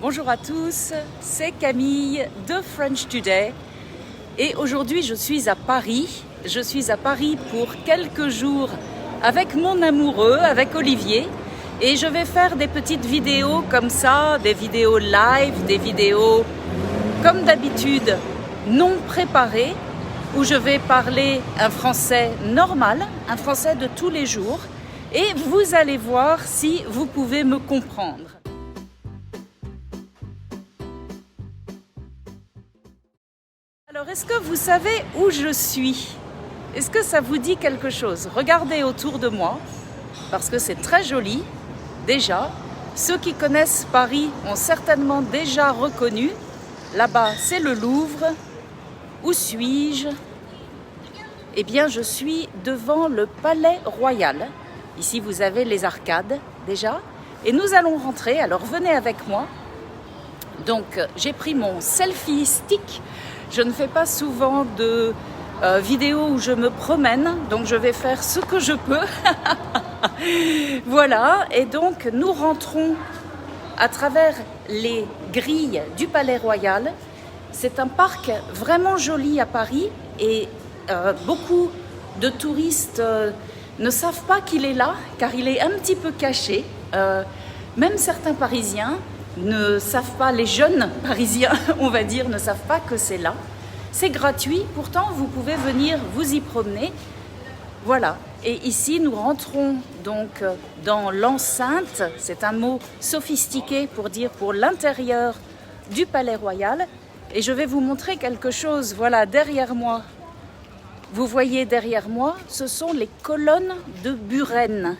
Bonjour à tous, c'est Camille de French Today et aujourd'hui je suis à Paris. Je suis à Paris pour quelques jours avec mon amoureux, avec Olivier, et je vais faire des petites vidéos comme ça, des vidéos live, des vidéos comme d'habitude non préparées, où je vais parler un français normal, un français de tous les jours, et vous allez voir si vous pouvez me comprendre. Alors, est-ce que vous savez où je suis? Est-ce que ça vous dit quelque chose? Regardez autour de moi, parce que c'est très joli. Déjà, ceux qui connaissent Paris ont certainement déjà reconnu. Là-bas, c'est le Louvre. Où suis-je? Eh bien, je suis devant le Palais Royal. Ici, vous avez les arcades, déjà. Et nous allons rentrer, alors venez avec moi. Donc, j'ai pris mon selfie stick. Je ne fais pas souvent de vidéos où je me promène, donc je vais faire ce que je peux. Voilà, et donc nous rentrons à travers les grilles du Palais Royal. C'est un parc vraiment joli à Paris et beaucoup de touristes ne savent pas qu'il est là, car il est un petit peu caché. Même certains Parisiens ne savent pas, les jeunes Parisiens, on va dire, ne savent pas que c'est là. C'est gratuit, pourtant vous pouvez venir vous y promener. Voilà, et ici nous rentrons donc dans l'enceinte, c'est un mot sophistiqué pour dire pour l'intérieur du Palais Royal. Et je vais vous montrer quelque chose, voilà, derrière moi. Vous voyez derrière moi, ce sont les colonnes de Buren.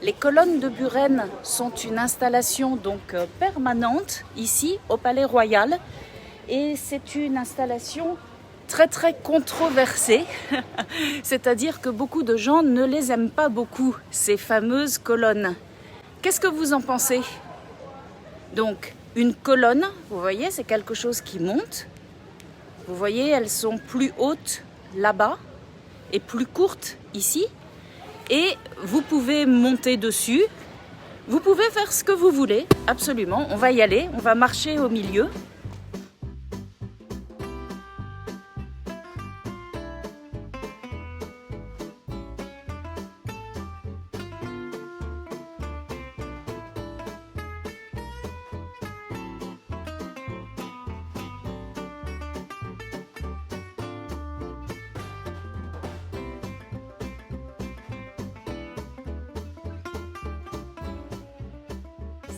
Les colonnes de Buren sont une installation donc permanente ici au Palais Royal et c'est une installation très controversée, c'est-à-dire que beaucoup de gens ne les aiment pas beaucoup, ces fameuses colonnes. Qu'est-ce que vous en pensez? Donc une colonne, vous voyez, c'est quelque chose qui monte. Vous voyez, elles sont plus hautes là-bas et plus courtes ici. Et vous pouvez monter dessus, vous pouvez faire ce que vous voulez, absolument. On va y aller, on va marcher au milieu.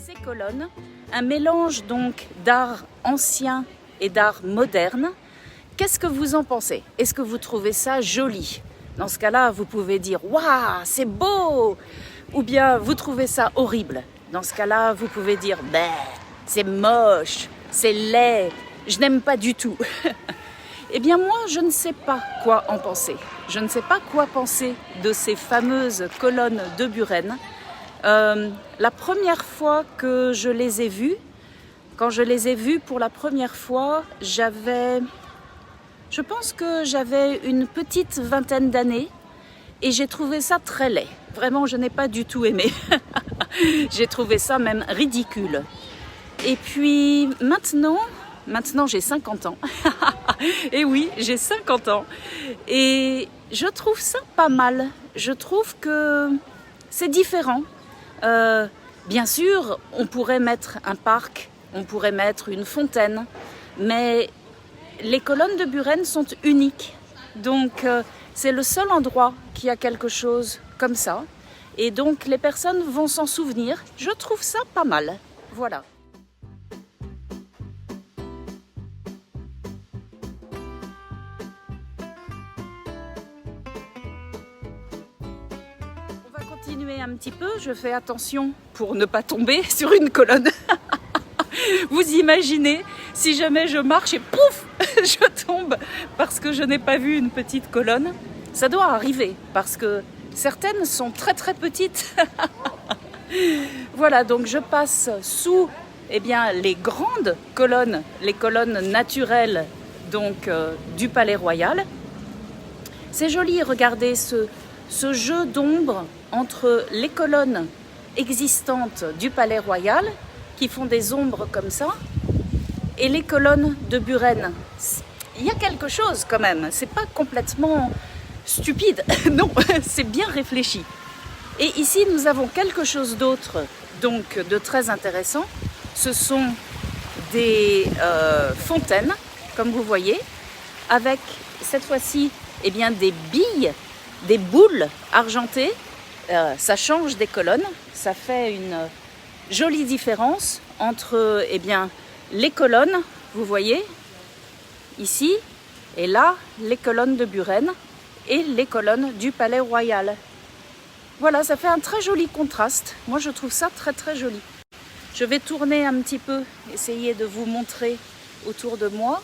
Ces colonnes, un mélange donc d'art ancien et d'art moderne. Qu'est-ce que vous en pensez? Est-ce que vous trouvez ça joli? Dans ce cas-là, vous pouvez dire « Waouh, c'est beau !» ou bien vous trouvez ça horrible. Dans ce cas-là, vous pouvez dire « Ben, c'est moche, c'est laid, je n'aime pas du tout. » Eh bien moi, je ne sais pas quoi en penser. Je ne sais pas quoi penser de ces fameuses colonnes de Buren. La première fois que je les ai vues, quand je les ai vues pour la première fois, je pense que j'avais une petite vingtaine d'années et j'ai trouvé ça très laid. Vraiment, je n'ai pas du tout aimé. J'ai trouvé ça même ridicule. Et puis maintenant j'ai 50 ans. Et oui, j'ai 50 ans. Et je trouve ça pas mal. Je trouve que c'est différent. Bien sûr, on pourrait mettre un parc, on pourrait mettre une fontaine, mais les colonnes de Buren sont uniques. Donc, c'est le seul endroit qui a quelque chose comme ça. Et donc, les personnes vont s'en souvenir. Je trouve ça pas mal. Voilà. Continuer un petit peu, je fais attention pour ne pas tomber sur une colonne. Vous imaginez si jamais je marche et pouf, je tombe parce que je n'ai pas vu une petite colonne. Ça doit arriver parce que certaines sont très petites. Voilà, donc je passe sous les grandes colonnes, les colonnes naturelles donc, du Palais Royal. C'est joli, regardez ce jeu d'ombre entre les colonnes existantes du Palais Royal qui font des ombres comme ça, et les colonnes de Buren. Il y a quelque chose quand même, c'est pas complètement stupide, non, c'est bien réfléchi. Et ici nous avons quelque chose d'autre, donc de très intéressant. Ce sont des fontaines, comme vous voyez, avec cette fois-ci eh bien, des billes, des boules argentées. Ça change des colonnes, ça fait une jolie différence entre eh bien, les colonnes, vous voyez, ici, et là, les colonnes de Buren et les colonnes du Palais Royal. Voilà, ça fait un très joli contraste. Moi, je trouve ça très très joli. Je vais tourner un petit peu, essayer de vous montrer autour de moi.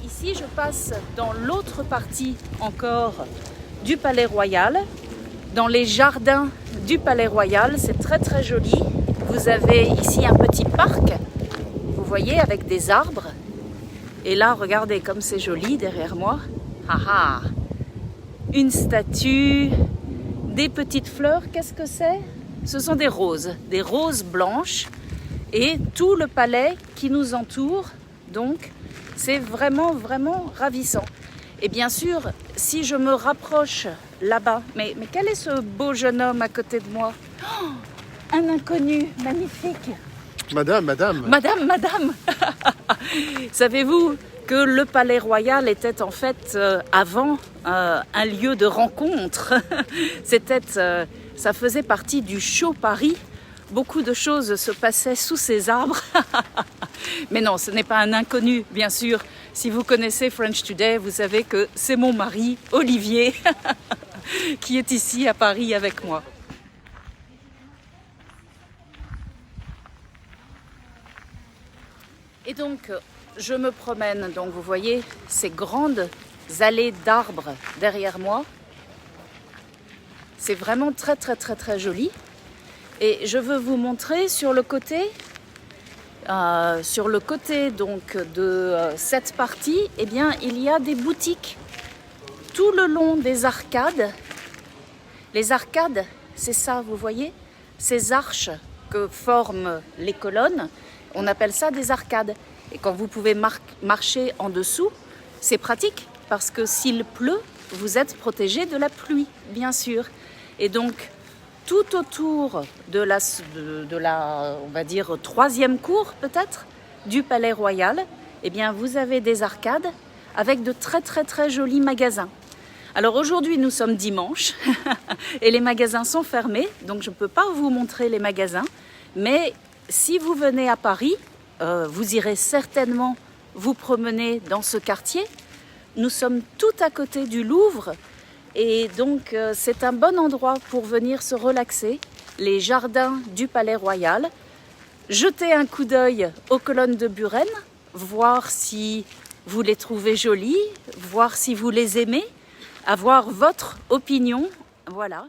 Ici, je passe dans l'autre partie encore du Palais Royal, dans les jardins du Palais Royal. C'est très très joli. Vous avez ici un petit parc, vous voyez, avec des arbres. Et là, regardez comme c'est joli derrière moi. Ah ah, une statue, des petites fleurs. Qu'est-ce que c'est? Ce sont des roses blanches et tout le palais qui nous entoure. Donc, c'est vraiment, vraiment ravissant. Et bien sûr, si je me rapproche là-bas, mais quel est ce beau jeune homme à côté de moi? Oh, un inconnu, magnifique. Madame. Madame. Savez-vous que le Palais Royal était en fait avant un lieu de rencontre? Ça faisait partie du Show Paris. Beaucoup de choses se passaient sous ces arbres. Mais non, ce n'est pas un inconnu, bien sûr. Si vous connaissez French Today, vous savez que c'est mon mari, Olivier, qui est ici à Paris avec moi. Et donc, je me promène. Donc, vous voyez ces grandes allées d'arbres derrière moi. C'est vraiment très, très, très, très joli. Et je veux vous montrer sur le côté donc de cette partie, eh bien, il y a des boutiques tout le long des arcades. Les arcades, c'est ça, vous voyez, ces arches que forment les colonnes, on appelle ça des arcades. Et quand vous pouvez marcher en dessous, c'est pratique parce que s'il pleut, vous êtes protégé de la pluie, bien sûr. Et donc, tout autour de la, on va dire, troisième cour peut-être, du Palais Royal, eh bien, vous avez des arcades avec de très très très jolis magasins. Alors aujourd'hui, nous sommes dimanche et les magasins sont fermés, donc je ne peux pas vous montrer les magasins. Mais si vous venez à Paris, vous irez certainement vous promener dans ce quartier. Nous sommes tout à côté du Louvre. Et donc, c'est un bon endroit pour venir se relaxer, les jardins du Palais Royal, jeter un coup d'œil aux colonnes de Buren, voir si vous les trouvez jolies, voir si vous les aimez, avoir votre opinion, voilà.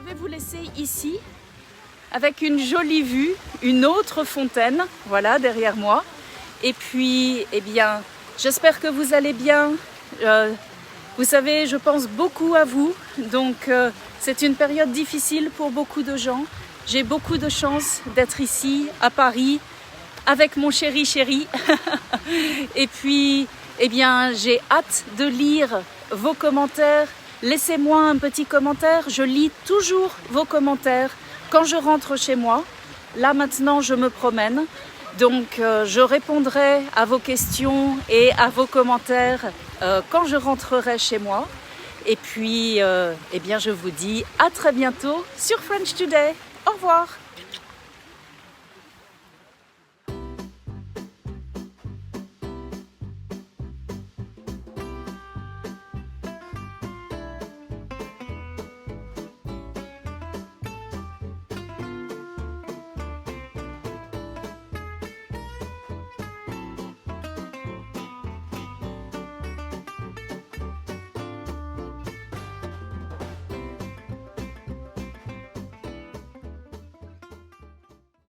vais vous laisser ici avec une jolie vue, une autre fontaine, voilà, derrière moi. Et puis, eh bien, j'espère que vous allez bien. Vous savez, je pense beaucoup à vous, donc c'est une période difficile pour beaucoup de gens. J'ai beaucoup de chance d'être ici, à Paris, avec mon chéri. Et puis, eh bien, j'ai hâte de lire vos commentaires. Laissez-moi un petit commentaire, je lis toujours vos commentaires quand je rentre chez moi. Là, maintenant, je me promène. Donc, je répondrai à vos questions et à vos commentaires quand je rentrerai chez moi. Et puis, eh bien, je vous dis à très bientôt sur French Today. Au revoir!